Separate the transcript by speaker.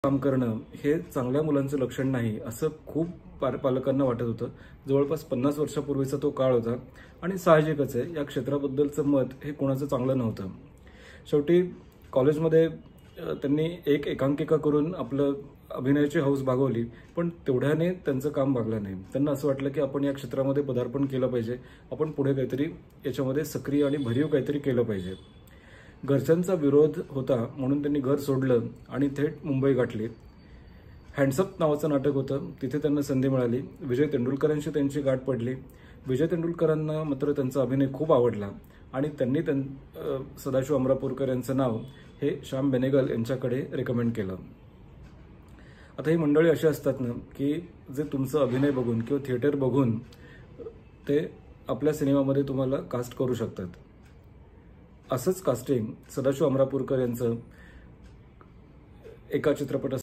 Speaker 1: काम करणं हे चांगल्या मुलांचं लक्षण नाही असं खूप पालकांना वाटत होतं। जवळपास 50 वर्षापूर्वीचा तो काळ होता आणि साहजिकच आहे या क्षेत्राबद्दलचं मत हे कोणाचं चांगलं नव्हतं। शेवटी कॉलेजमध्ये त्यांनी एक एकांकिका करून आपलं अभिनयाची हौस भागवली, पण तेवढ्याने त्यांचं काम भागलं नाही। त्यांना असं वाटलं की आपण या क्षेत्रामध्ये पदार्पण केलं पाहिजे, आपण पुढे काहीतरी याच्यामध्ये सक्रिय आणि भरीव काहीतरी केलं पाहिजे। घरच्यांचा विरोध होता म्हणून त्यांनी घर सोडलं आणि थेट मुंबई गाठली। हँडसअप नावाचं नाटक होतं, तिथे त्यांना संधी मिळाली। विजय तेंडुलकरांशी त्यांची गाठ पडली। विजय तेंडुलकरांना मात्र त्यांचा अभिनय खूप आवडला आणि त्यांनी सदाशिव अमरापूरकर यांचं नाव हे श्याम बेनेगल यांच्याकडे रेकमेंड केलं। आता ही मंडळी अशी असतात ना की जे तुमचं अभिनय बघून किंवा थिएटर बघून ते आपल्या सिनेमामध्ये तुम्हाला कास्ट करू शकतात। असंच कास्टिंग सदाशिव अमरापूरकर यांचं एका चित्रपटात